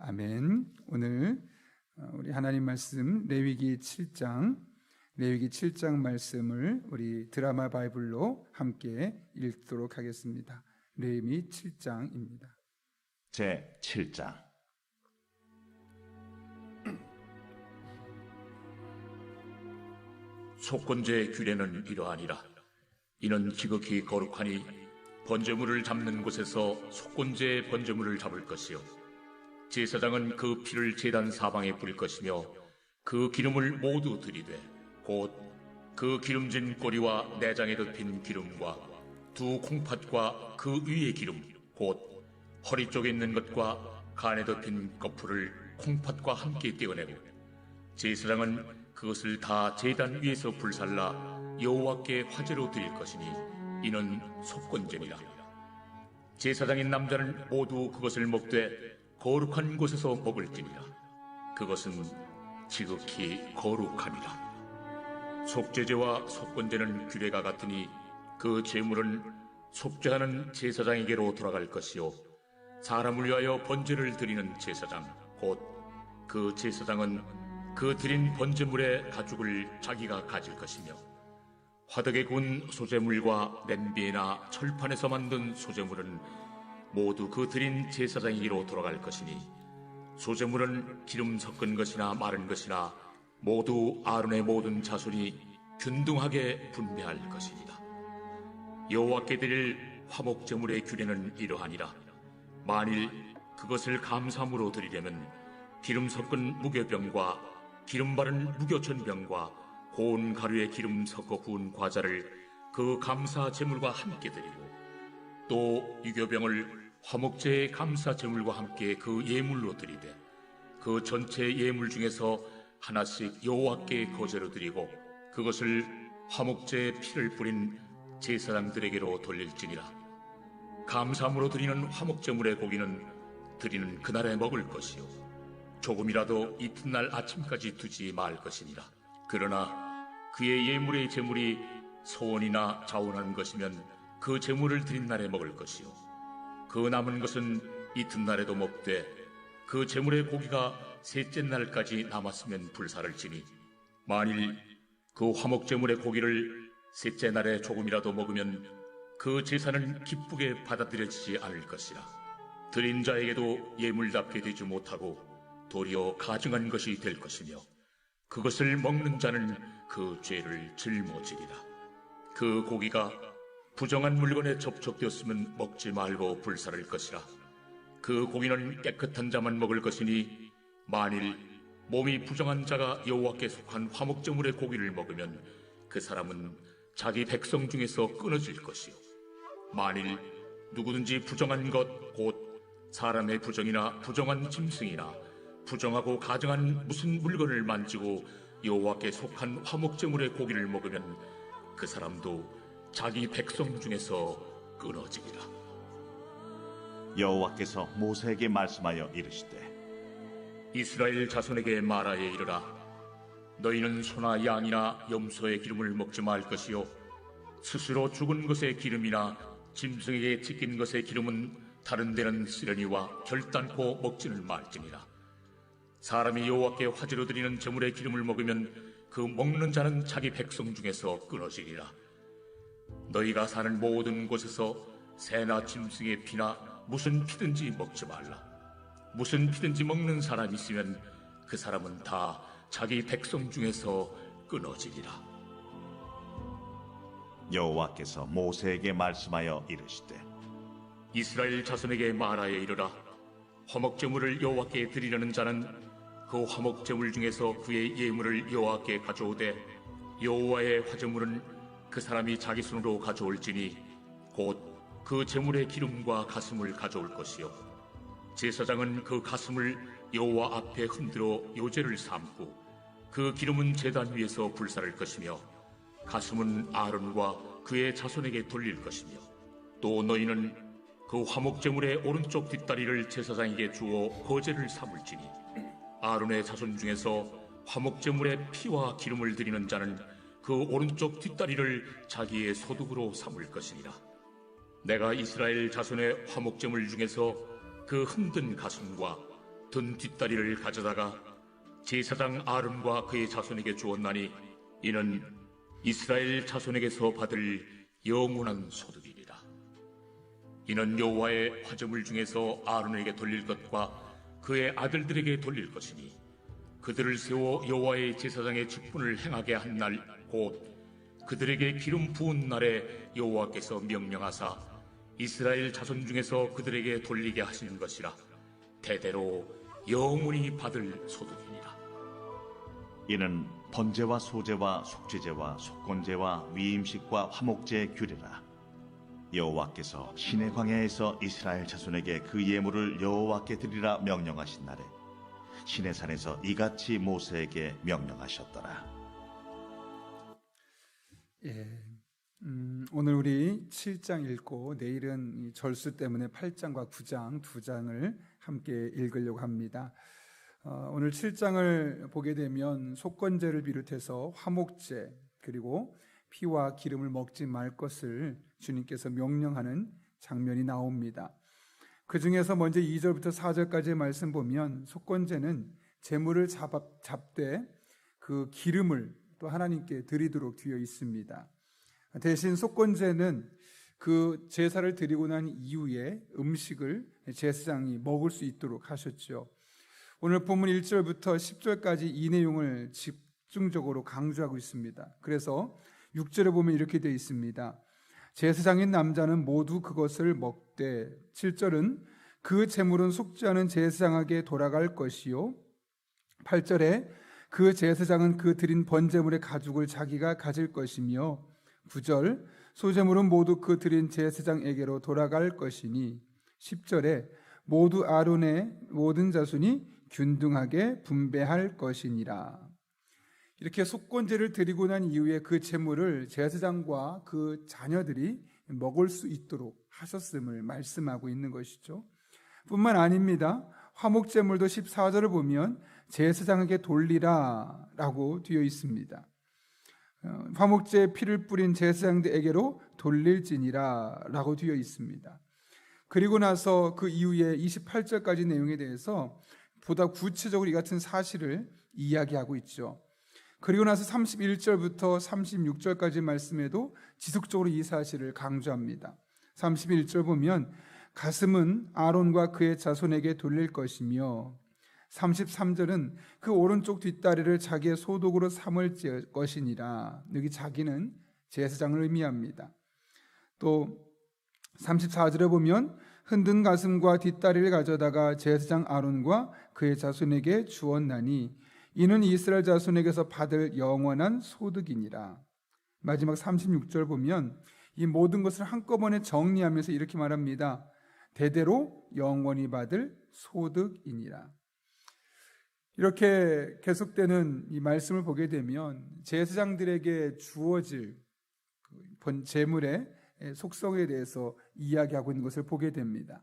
아멘. 오늘 우리 하나님 말씀 레위기 7장 말씀을 우리 드라마 바이블로 함께 읽도록 하겠습니다. 레위기 7장입니다. 제 7장. 속건제의 규례는 이러하니라. 이는 지극히 거룩하니 번제물을 잡는 곳에서 속건제의 번제물을 잡을 것이요 제사장은 그 피를 제단 사방에 뿌릴 것이며 그 기름을 모두 들이되 곧 그 기름진 꼬리와 내장에 덮인 기름과 두 콩팥과 그 위의 기름 곧 허리 쪽에 있는 것과 간에 덮인 거풀을 콩팥과 함께 떼어내고 제사장은 그것을 다 제단 위에서 불살라 여호와께 화제로 드릴 것이니 이는 속건제니라. 제사장인 남자는 모두 그것을 먹되 거룩한 곳에서 먹을지니라. 그것은 지극히 거룩함이라. 속죄제와 속건제는 규례가 같으니 그 제물은 속죄하는 제사장에게로 돌아갈 것이요 사람을 위하여 번제를 드리는 제사장 곧 그 제사장은 그 드린 번제물의 가죽을 자기가 가질 것이며 화덕에 구운 소제물과 냄비나 철판에서 만든 소제물은 모두 그 드린 제사장에게로 돌아갈 것이니 소제물은 기름 섞은 것이나 마른 것이나 모두 아론의 모든 자손이 균등하게 분배할 것이니라. 여호와께 드릴 화목제물의 규례는 이러하니라. 만일 그것을 감사함으로 드리려면 기름 섞은 무교병과 기름 바른 무교천병과 고운 가루에 기름 섞어 구운 과자를 그 감사 제물과 함께 드리고 또 유교병을 화목제의 감사 제물과 함께 그 예물로 드리되 그 전체 예물 중에서 하나씩 여호와께 거제로 드리고 그것을 화목제의 피를 뿌린 제사장들에게로 돌릴지니라. 감사함으로 드리는 화목제물의 고기는 드리는 그날에 먹을 것이요 조금이라도 이튿날 아침까지 두지 말 것이니라. 그러나 그의 예물의 제물이 소원이나 자원한 것이면 그 제물을 드린 날에 먹을 것이요 그 남은 것은 이튿날에도 먹되 그 제물의 고기가 셋째 날까지 남았으면 불사를 지니 만일 그 화목제물의 고기를 셋째 날에 조금이라도 먹으면 그 제사는 기쁘게 받아들여지지 않을 것이라. 드린 자에게도 예물답게 되지 못하고 도리어 가증한 것이 될 것이며 그것을 먹는 자는 그 죄를 짊어지리라. 그 고기가 부정한 물건에 접촉되었으면 먹지 말고 불사를 것이라. 그 고기는 깨끗한 자만 먹을 것이니 만일 몸이 부정한 자가 여호와께 속한 화목제물의 고기를 먹으면 그 사람은 자기 백성 중에서 끊어질 것이요 만일 누구든지 부정한 것 곧 사람의 부정이나 부정한 짐승이나 부정하고 가증한 무슨 물건을 만지고 여호와께 속한 화목제물의 고기를 먹으면 그 사람도 자기 백성 중에서 끊어지리라. 여호와께서 모세에게 말씀하여 이르시되 이스라엘 자손에게 말하여 이르라. 너희는 소나 양이나 염소의 기름을 먹지 말 것이요 스스로 죽은 것의 기름이나 짐승에게 찢긴 것의 기름은 다른 데는 쓰려니와 결단코 먹지는 말지니라. 사람이 여호와께 화제로 드리는 제물의 기름을 먹으면 그 먹는 자는 자기 백성 중에서 끊어지리라. 너희가 사는 모든 곳에서 새나 짐승의 피나 무슨 피든지 먹지 말라. 무슨 피든지 먹는 사람이 있으면 그 사람은 다 자기 백성 중에서 끊어지리라. 여호와께서 모세에게 말씀하여 이르시되 이스라엘 자손에게 말하여 이르라. 화목제물을 여호와께 드리려는 자는 그 화목제물 중에서 그의 예물을 여호와께 가져오되 여호와의 화제물은 그 사람이 자기 손으로 가져올지니 곧 그 제물의 기름과 가슴을 가져올 것이요 제사장은 그 가슴을 여호와 앞에 흔들어 요제를 삼고 그 기름은 제단 위에서 불사를 것이며 가슴은 아론과 그의 자손에게 돌릴 것이며 또 너희는 그 화목제물의 오른쪽 뒷다리를 제사장에게 주어 거제를 삼을지니 아론의 자손 중에서 화목제물의 피와 기름을 드리는 자는 그 오른쪽 뒷다리를 자기의 소득으로 삼을 것이니라. 내가 이스라엘 자손의 화목제물 중에서 그 흔든 가슴과 든 뒷다리를 가져다가 제사장 아론과 그의 자손에게 주었나니 이는 이스라엘 자손에게서 받을 영원한 소득이니라. 이는 여호와의 화제물 중에서 아론에게 돌릴 것과 그의 아들들에게 돌릴 것이니 그들을 세워 여호와의 제사장의 직분을 행하게 한 날 곧 그들에게 기름 부은 날에 여호와께서 명령하사 이스라엘 자손 중에서 그들에게 돌리게 하시는 것이라. 대대로 영원히 받을 소득이니라. 이는 번제와 소제와 속죄제와 속건제와 위임식과 화목제의 규례라. 여호와께서 시내 광야에서 이스라엘 자손에게 그 예물을 여호와께 드리라 명령하신 날에 시내산에서 이같이 모세에게 명령하셨더라. 오늘 우리 7장 읽고 내일은 이 절수 때문에 8장과 9장 두 장을 함께 읽으려고 합니다. 오늘 7장을 보게 되면 속건제를 비롯해서 화목제 그리고 피와 기름을 먹지 말 것을 주님께서 명령하는 장면이 나옵니다. 그 중에서 먼저 2절부터 4절까지의 말씀 보면 속건제는 제물을 잡되 그 기름을 또 하나님께 드리도록 되어 있습니다. 대신 속건제는 그 제사를 드리고 난 이후에 음식을 제사장이 먹을 수 있도록 하셨죠. 오늘 본문 1절부터 10절까지 이 내용을 집중적으로 강조하고 있습니다. 그래서 6절에 보면 이렇게 되어 있습니다. 제사장인 남자는 모두 그것을 먹되 7절은 그 제물은 속지 않은 제사장에게 돌아갈 것이요 8절에 그 제사장은 그 드린 번제물의 가죽을 자기가 가질 것이며 9절 소제물은 모두 그 드린 제사장에게로 돌아갈 것이니 10절에 모두 아론의 모든 자손이 균등하게 분배할 것이니라. 이렇게 속건제를 드리고 난 이후에 그 제물을 제사장과 그 자녀들이 먹을 수 있도록 하셨음을 말씀하고 있는 것이죠. 뿐만 아닙니다. 화목제물도 14절을 보면 제사장에게 돌리라 라고 되어 있습니다. 화목제에 피를 뿌린 제사장들에게로 돌릴지니라 라고 되어 있습니다. 그리고 나서 그 이후에 28절까지 내용에 대해서 보다 구체적으로 이 같은 사실을 이야기하고 있죠. 그리고 나서 31절부터 36절까지 말씀에도 지속적으로 이 사실을 강조합니다. 31절 보면 가슴은 아론과 그의 자손에게 돌릴 것이며 33절은 그 오른쪽 뒷다리를 자기의 소독으로 삼을 것이니라. 여기 자기는 제사장을 의미합니다. 또 34절에 보면 흔든 가슴과 뒷다리를 가져다가 제사장 아론과 그의 자손에게 주었나니 이는 이스라엘 자손에게서 받을 영원한 소득이니라. 마지막 36절 보면 이 모든 것을 한꺼번에 정리하면서 이렇게 말합니다. 대대로 영원히 받을 소득이니라. 이렇게 계속되는 이 말씀을 보게 되면 제사장들에게 주어질 제물의 속성에 대해서 이야기하고 있는 것을 보게 됩니다.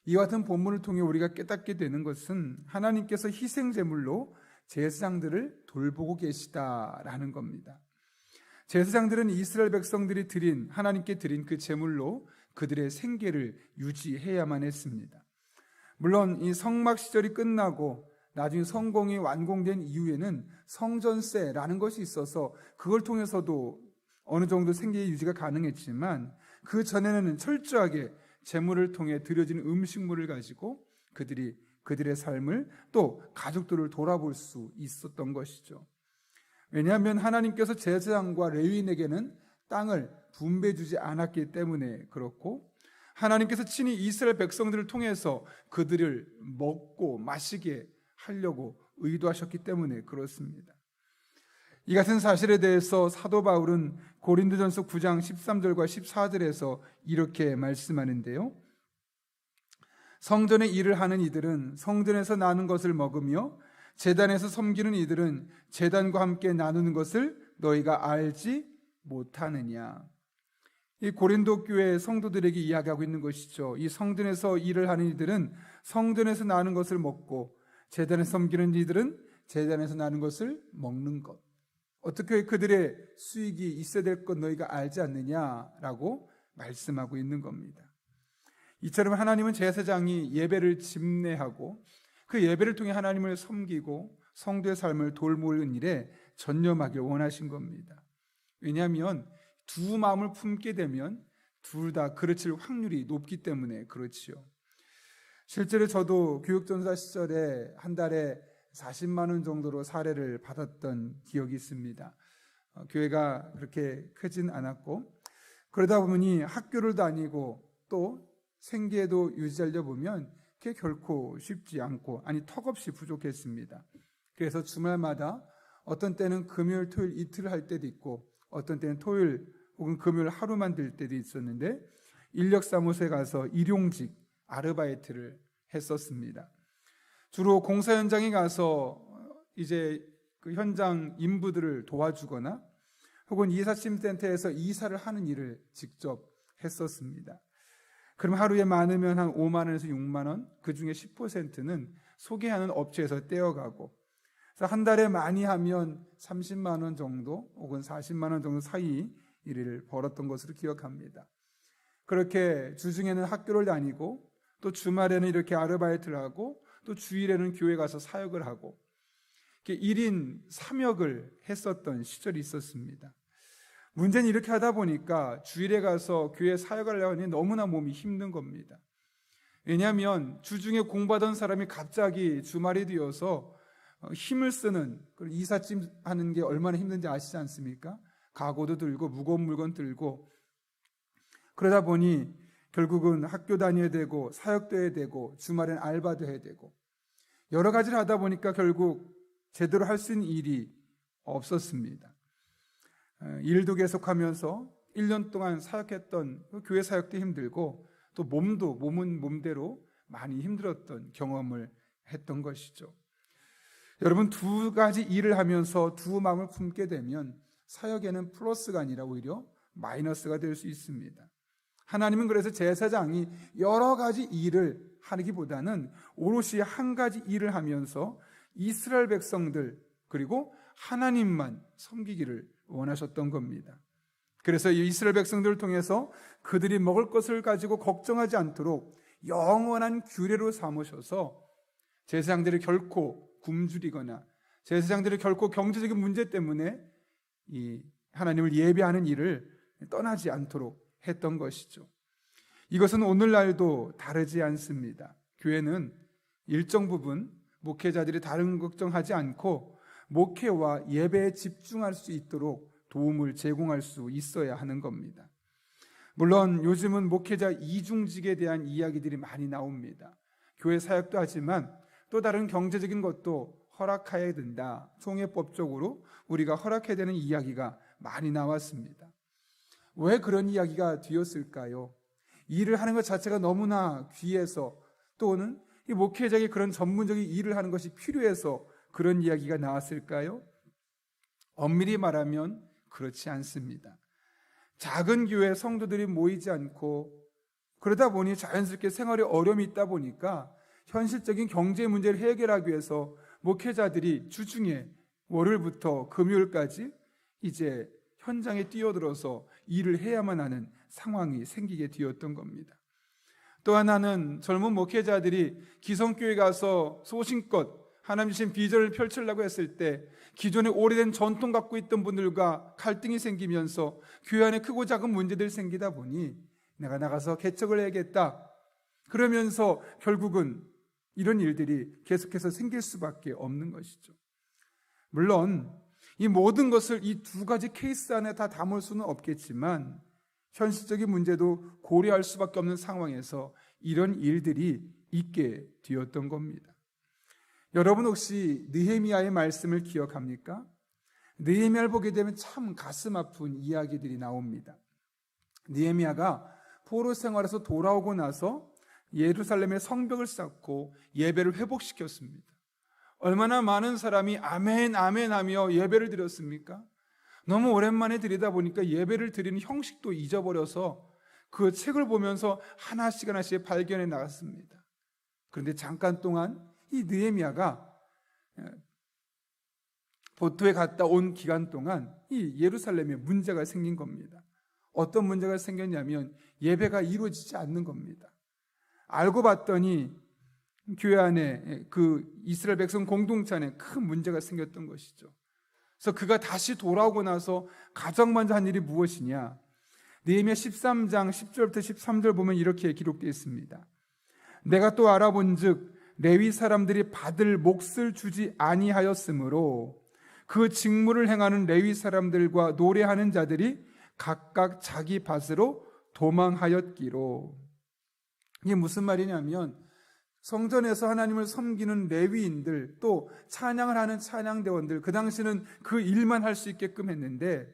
이 같은 본문을 통해 우리가 깨닫게 되는 것은 하나님께서 희생제물로 제사장들을 돌보고 계시다라는 겁니다. 제사장들은 이스라엘 백성들이 드린 하나님께 드린 그 제물로 그들의 생계를 유지해야만 했습니다. 물론 이 성막 시절이 끝나고 나중에 성공이 완공된 이후에는 성전세라는 것이 있어서 그걸 통해서도 어느 정도 생계 유지가 가능했지만 그 전에는 철저하게 제물을 통해 드려진 음식물을 가지고 그들의 삶을 또 가족들을 돌아볼 수 있었던 것이죠. 왜냐하면 하나님께서 제사장과 레위인에게는 땅을 분배주지 않았기 때문에 그렇고 하나님께서 친히 이스라엘 백성들을 통해서 그들을 먹고 마시게 하려고 의도하셨기 때문에 그렇습니다. 이 같은 사실에 대해서 사도 바울은 고린도전서 9장 13절과 14절에서 이렇게 말씀하는데요. 성전의 일을 하는 이들은 성전에서 나는 것을 먹으며 제단에서 섬기는 이들은 제단과 함께 나누는 것을 너희가 알지 못하느냐. 이 고린도 교회 성도들에게 이야기하고 있는 것이죠. 이 성전에서 일을 하는 이들은 성전에서 나는 것을 먹고 제단에서 섬기는 이들은 제단에서 나는 것을 먹는 것. 어떻게 그들의 수익이 있어야 될 것 너희가 알지 않느냐라고 말씀하고 있는 겁니다. 이처럼 하나님은 제사장이 예배를 집례하고 그 예배를 통해 하나님을 섬기고 성도의 삶을 돌보는 일에 전념하길 원하신 겁니다. 왜냐하면 두 마음을 품게 되면 둘 다 그르칠 확률이 높기 때문에 그렇지요. 실제로 저도 교육전사 시절에 한 달에 40만 원 정도로 사례를 받았던 기억이 있습니다. 교회가 그렇게 크진 않았고, 그러다 보니 학교를 다니고 또 생계도 유지하려 보면 그게 결코 쉽지 않고, 아니 턱없이 부족했습니다. 그래서 주말마다 어떤 때는 금요일 토요일 이틀을 할 때도 있고, 어떤 때는 토요일 혹은 금요일 하루만 들 때도 있었는데, 인력사무소에 가서 일용직 아르바이트를 했었습니다. 주로 공사 현장에 가서 이제 그 현장 인부들을 도와주거나 혹은 이사심센터에서 이사를 하는 일을 직접 했었습니다. 그럼 하루에 많으면 한 5만 원에서 6만 원, 그 중에 10%는 소개하는 업체에서 떼어가고, 그래서 한 달에 많이 하면 30만 원 정도 혹은 40만 원 정도 사이 일을 벌었던 것으로 기억합니다. 그렇게 주중에는 학교를 다니고 또 주말에는 이렇게 아르바이트를 하고 또 주일에는 교회 가서 사역을 하고, 이렇게 1인 3역을 했었던 시절이 있었습니다. 문제는 이렇게 하다 보니까 주일에 가서 교회 사역을 하려니 너무나 몸이 힘든 겁니다. 왜냐하면 주중에 공부하던 사람이 갑자기 주말이 되어서 힘을 쓰는 그런 이삿짐 하는 게 얼마나 힘든지 아시지 않습니까? 가구도 들고 무거운 물건 들고, 그러다 보니 결국은 학교 다녀야 되고 사역도 해야 되고 주말엔 알바도 해야 되고 여러 가지를 하다 보니까 결국 제대로 할 수 있는 일이 없었습니다. 일도 계속하면서 1년 동안 사역했던 교회 사역도 힘들고 또 몸은 몸대로 많이 힘들었던 경험을 했던 것이죠. 여러분, 두 가지 일을 하면서 두 마음을 품게 되면 사역에는 플러스가 아니라 오히려 마이너스가 될 수 있습니다. 하나님은 그래서 제사장이 여러 가지 일을 하기보다는 오롯이 한 가지 일을 하면서 이스라엘 백성들 그리고 하나님만 섬기기를 원하셨던 겁니다. 그래서 이스라엘 백성들을 통해서 그들이 먹을 것을 가지고 걱정하지 않도록 영원한 규례로 삼으셔서 제사장들이 결코 굶주리거나 제사장들이 결코 경제적인 문제 때문에 이 하나님을 예배하는 일을 떠나지 않도록 했던 것이죠. 이것은 오늘날도 다르지 않습니다. 교회는 일정 부분 목회자들이 다른 걱정하지 않고 목회와 예배에 집중할 수 있도록 도움을 제공할 수 있어야 하는 겁니다. 물론 요즘은 목회자 이중직에 대한 이야기들이 많이 나옵니다. 교회 사역도 하지만 또 다른 경제적인 것도 허락해야 된다. 총회법적으로 우리가 허락해야 되는 이야기가 많이 나왔습니다. 왜 그런 이야기가 되었을까요? 일을 하는 것 자체가 너무나 귀해서, 또는 이 목회자에게 그런 전문적인 일을 하는 것이 필요해서 그런 이야기가 나왔을까요? 엄밀히 말하면 그렇지 않습니다. 작은 교회 성도들이 모이지 않고 그러다 보니 자연스럽게 생활에 어려움이 있다 보니까 현실적인 경제 문제를 해결하기 위해서 목회자들이 주중에 월요일부터 금요일까지 이제 현장에 뛰어들어서 일을 해야만 하는 상황이 생기게 되었던 겁니다. 또 하나는 젊은 목회자들이 기성교회 가서 소신껏 하나님 주신 비전을 펼치려고 했을 때 기존에 오래된 전통 갖고 있던 분들과 갈등이 생기면서 교회 안에 크고 작은 문제들이 생기다 보니 내가 나가서 개척을 해야겠다. 그러면서 결국은 이런 일들이 계속해서 생길 수밖에 없는 것이죠. 물론 이 모든 것을 이 두 가지 케이스 안에 다 담을 수는 없겠지만 현실적인 문제도 고려할 수밖에 없는 상황에서 이런 일들이 있게 되었던 겁니다. 여러분 혹시 느헤미야의 말씀을 기억합니까? 느헤미야를 보게 되면 참 가슴 아픈 이야기들이 나옵니다. 느헤미야가 포로 생활에서 돌아오고 나서 예루살렘의 성벽을 쌓고 예배를 회복시켰습니다. 얼마나 많은 사람이 아멘 아멘 하며 예배를 드렸습니까? 너무 오랜만에 드리다 보니까 예배를 드리는 형식도 잊어버려서 그 책을 보면서 하나씩 발견해 나갔습니다. 그런데 잠깐 동안 이 느헤미야가 보토에 갔다 온 기간 동안 이 예루살렘에 문제가 생긴 겁니다. 어떤 문제가 생겼냐면 예배가 이루어지지 않는 겁니다. 알고 봤더니 교회 안에 그 이스라엘 백성 공동체 안에 큰 문제가 생겼던 것이죠. 그래서 그가 다시 돌아오고 나서 가장 먼저 한 일이 무엇이냐? 느헤미야 13장 10절부터 13절 보면 이렇게 기록되어 있습니다. 내가 또 알아본즉 레위 사람들이 받을 몫을 주지 아니하였으므로 그 직무를 행하는 레위 사람들과 노래하는 자들이 각각 자기 밭으로 도망하였기로. 이게 무슨 말이냐면 성전에서 하나님을 섬기는 레위인들, 또 찬양을 하는 찬양대원들, 그 당시는 그 일만 할 수 있게끔 했는데,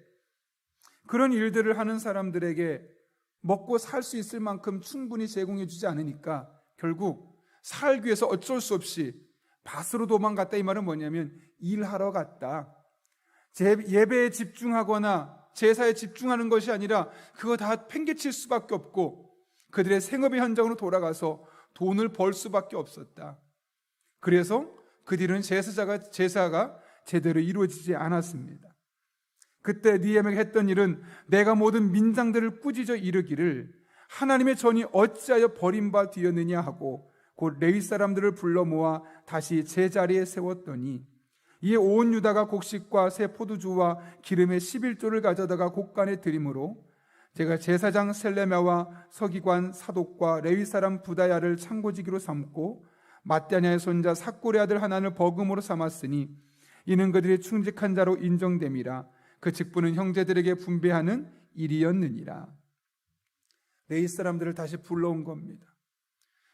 그런 일들을 하는 사람들에게 먹고 살 수 있을 만큼 충분히 제공해 주지 않으니까 결국 살기 위해서 어쩔 수 없이 밭으로 도망갔다. 이 말은 뭐냐면 일하러 갔다. 예배에 집중하거나 제사에 집중하는 것이 아니라 그거 다 팽개칠 수밖에 없고 그들의 생업의 현장으로 돌아가서 돈을 벌 수밖에 없었다. 그래서 그들은 제사가 제대로 이루어지지 않았습니다. 그때 느헤미야가 했던 일은 내가 모든 민장들을 꾸짖어 이르기를 하나님의 전이 어찌하여 버림바 되었느냐 하고 곧 레위 사람들을 불러 모아 다시 제자리에 세웠더니 이에 온 유다가 곡식과 새 포도주와 기름의 11조를 가져다가 곡간에 드림으로 제가 제사장 셀레미야와 서기관 사독과 레위 사람 부다야를 창고지기로 삼고 마따냐의 손자 삭골의 아들 하나를 버금으로 삼았으니 이는 그들이 충직한 자로 인정됨이라. 그 직분은 형제들에게 분배하는 일이었느니라. 레위 사람들을 다시 불러온 겁니다.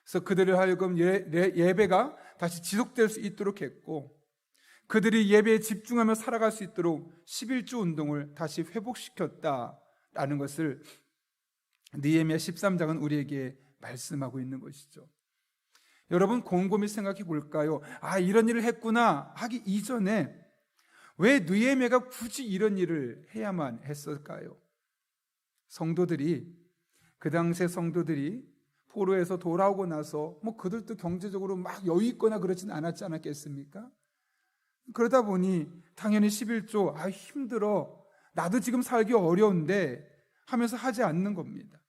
그래서 그들을 하여금 예배가 다시 지속될 수 있도록 했고 그들이 예배에 집중하며 살아갈 수 있도록 11조 운동을 다시 회복시켰다라는 것을 느헤미야 13장은 우리에게 말씀하고 있는 것이죠. 여러분 곰곰이 생각해 볼까요? 이런 일을 했구나 하기 이전에 왜 느헤미야가 굳이 이런 일을 해야만 했을까요? 그 당시의 성도들이 포로에서 돌아오고 나서 그들도 경제적으로 막 여유 있거나 그러진 않았지 않았겠습니까? 그러다 보니 당연히 11조 힘들어 나도 지금 살기 어려운데 하면서 하지 않는 겁니다.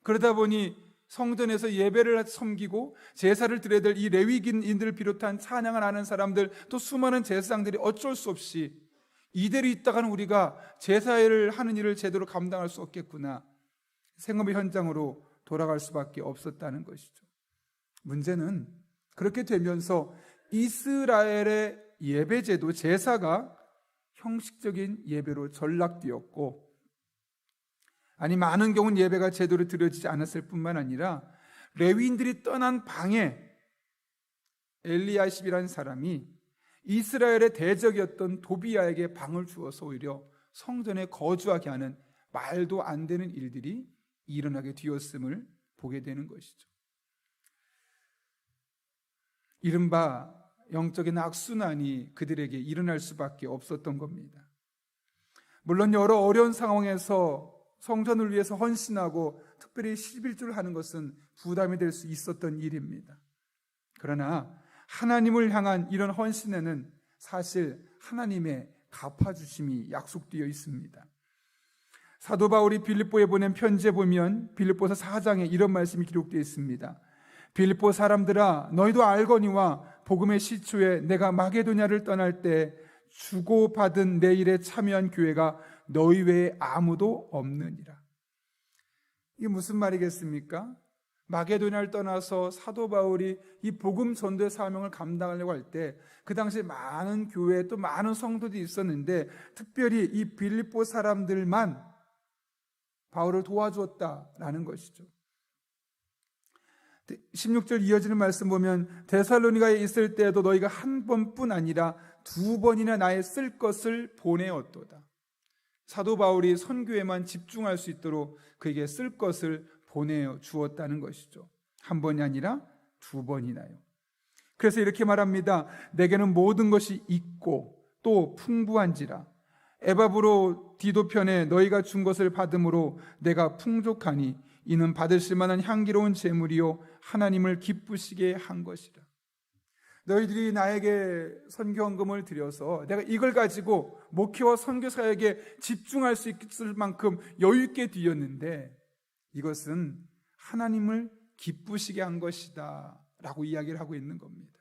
그러다 보니 성전에서 예배를 섬기고 제사를 드려야 될 이 레위인들을 비롯한 찬양을 하는 사람들 또 수많은 제사장들이 어쩔 수 없이 이대로 있다가는 우리가 제사를 하는 일을 제대로 감당할 수 없겠구나 생업의 현장으로 돌아갈 수밖에 없었다는 것이죠. 문제는 그렇게 되면서 이스라엘의 예배제도 제사가 형식적인 예배로 전락되었고 많은 경우는 예배가 제대로 드려지지 않았을 뿐만 아니라 레위인들이 떠난 방에 엘리야십이라는 사람이 이스라엘의 대적이었던 도비야에게 방을 주어서 오히려 성전에 거주하게 하는 말도 안 되는 일들이 일어나게 되었음을 보게 되는 것이죠. 이른바 영적인 악순환이 그들에게 일어날 수밖에 없었던 겁니다. 물론 여러 어려운 상황에서 성전을 위해서 헌신하고 특별히 11조를 하는 것은 부담이 될 수 있었던 일입니다. 그러나 하나님을 향한 이런 헌신에는 사실 하나님의 갚아주심이 약속되어 있습니다. 사도 바울이 빌립보에 보낸 편지에 보면 빌립보서 4장에 이런 말씀이 기록되어 있습니다. 빌립보 사람들아 너희도 알거니와 복음의 시초에 내가 마게도냐를 떠날 때 주고받은 내 일에 참여한 교회가 너희 외에 아무도 없느니라. 이게 무슨 말이겠습니까? 마게도냐를 떠나서 사도 바울이 이 복음 전도의 사명을 감당하려고 할 때 그 당시에 많은 교회 또 많은 성도들이 있었는데 특별히 이 빌립보 사람들만 바울을 도와주었다라는 것이죠. 16절 이어지는 말씀 보면 데살로니가에 있을 때에도 너희가 한 번뿐 아니라 두 번이나 나의 쓸 것을 보내었도다. 사도 바울이 선교에만 집중할 수 있도록 그에게 쓸 것을 보내주었다는 것이죠. 한 번이 아니라 두 번이나요. 그래서 이렇게 말합니다. 내게는 모든 것이 있고 또 풍부한지라 에바브로 디도 편에 너희가 준 것을 받음으로 내가 풍족하니 이는 받으실 만한 향기로운 제물이요 하나님을 기쁘시게 한 것이라. 너희들이 나에게 선교헌금을 드려서 내가 이걸 가지고 목회와 선교 사역에 집중할 수 있을 만큼 여유 있게 드렸는데 이것은 하나님을 기쁘시게 한 것이다 라고 이야기를 하고 있는 겁니다.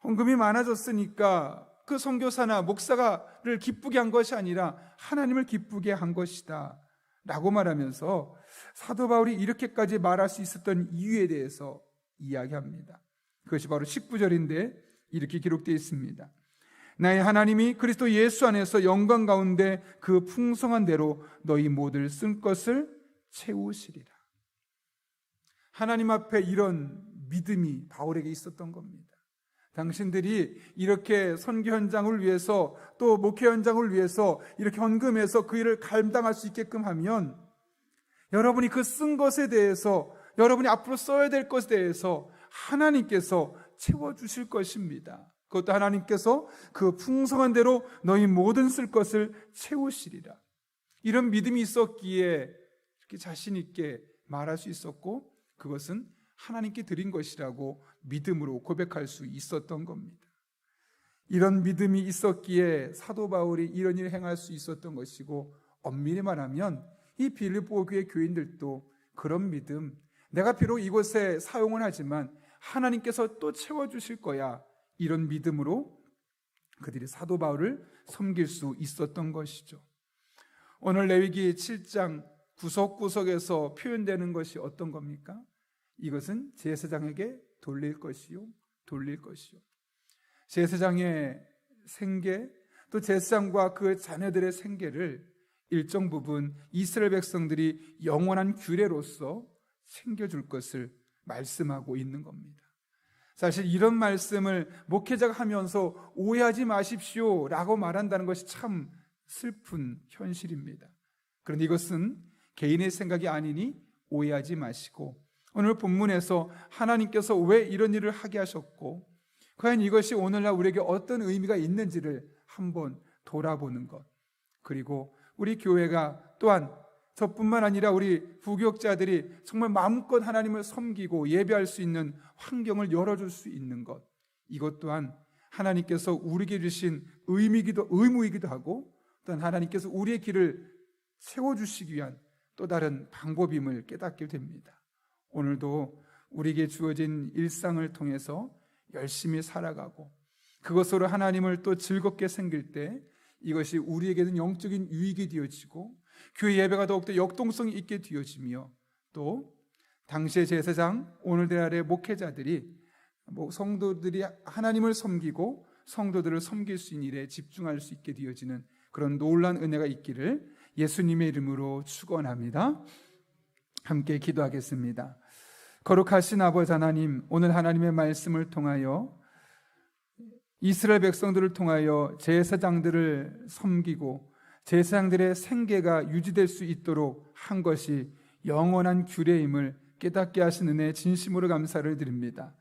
헌금이 많아졌으니까 그 선교사나 목사를 기쁘게 한 것이 아니라 하나님을 기쁘게 한 것이다 라고 말하면서 사도 바울이 이렇게까지 말할 수 있었던 이유에 대해서 이야기합니다. 그것이 바로 19절인데 이렇게 기록되어 있습니다. 나의 하나님이 그리스도 예수 안에서 영광 가운데 그 풍성한 대로 너희 모두를 쓴 것을 채우시리라. 하나님 앞에 이런 믿음이 바울에게 있었던 겁니다. 당신들이 이렇게 선교 현장을 위해서 또 목회 현장을 위해서 이렇게 헌금해서 그 일을 감당할 수 있게끔 하면 여러분이 그 쓴 것에 대해서, 여러분이 앞으로 써야 될 것에 대해서 하나님께서 채워주실 것입니다. 그것도 하나님께서 그 풍성한 대로 너희 모든 쓸 것을 채우시리라. 이런 믿음이 있었기에 이렇게 자신 있게 말할 수 있었고, 그것은 하나님께 드린 것이라고 믿음으로 고백할 수 있었던 겁니다. 이런 믿음이 있었기에 사도 바울이 이런 일을 행할 수 있었던 것이고, 엄밀히 말하면 이 빌립보 교회 교인들도 그런 믿음, 내가 비록 이곳에 사용을 하지만 하나님께서 또 채워주실 거야, 이런 믿음으로 그들이 사도 바울을 섬길 수 있었던 것이죠. 오늘 레위기 7장 구석구석에서 표현되는 것이 어떤 겁니까? 이것은 제사장에게 돌릴 것이요. 제사장의 생계, 또 제사장과 그 자녀들의 생계를 일정 부분 이스라엘 백성들이 영원한 규례로서 챙겨줄 것을 말씀하고 있는 겁니다. 사실 이런 말씀을 목회자가 하면서 오해하지 마십시오 라고 말한다는 것이 참 슬픈 현실입니다. 그런데 이것은 개인의 생각이 아니니 오해하지 마시고, 오늘 본문에서 하나님께서 왜 이런 일을 하게 하셨고 과연 이것이 오늘날 우리에게 어떤 의미가 있는지를 한번 돌아보는 것, 그리고 우리 교회가 또한 저뿐만 아니라 우리 부교육자들이 정말 마음껏 하나님을 섬기고 예배할 수 있는 환경을 열어줄 수 있는 것, 이것 또한 하나님께서 우리에게 주신 의무이기도 하고, 또한 하나님께서 우리의 길을 세워주시기 위한 또 다른 방법임을 깨닫게 됩니다. 오늘도 우리에게 주어진 일상을 통해서 열심히 살아가고 그것으로 하나님을 또 즐겁게 섬길 때 이것이 우리에게는 영적인 유익이 되어지고 교회 예배가 더욱더 역동성이 있게 되어지며, 또 당시의 제사장, 오늘날 아래 목회자들이 성도들이 하나님을 섬기고 성도들을 섬길 수 있는 일에 집중할 수 있게 되어지는 그런 놀라운 은혜가 있기를 예수님의 이름으로 축원합니다. 함께 기도하겠습니다. 거룩하신 아버지 하나님, 오늘 하나님의 말씀을 통하여 이스라엘 백성들을 통하여 제사장들을 섬기고 제사장들의 생계가 유지될 수 있도록 한 것이 영원한 규례임을 깨닫게 하신 은혜에 진심으로 감사를 드립니다.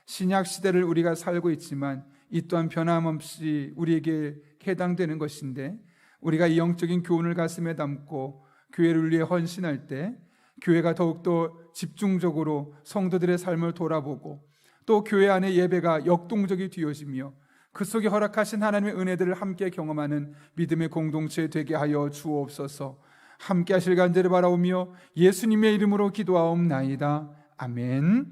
신약 시대를 우리가 살고 있지만 이 또한 변함없이 우리에게 해당되는 것인데, 우리가 이 영적인 교훈을 가슴에 담고 교회를 위해 헌신할 때 교회가 더욱더 집중적으로 성도들의 삶을 돌아보고 또 교회 안의 예배가 역동적이 되어지며 그 속에 허락하신 하나님의 은혜들을 함께 경험하는 믿음의 공동체 되게 하여 주옵소서. 함께 하실 간절히 바라오며 예수님의 이름으로 기도하옵나이다. 아멘.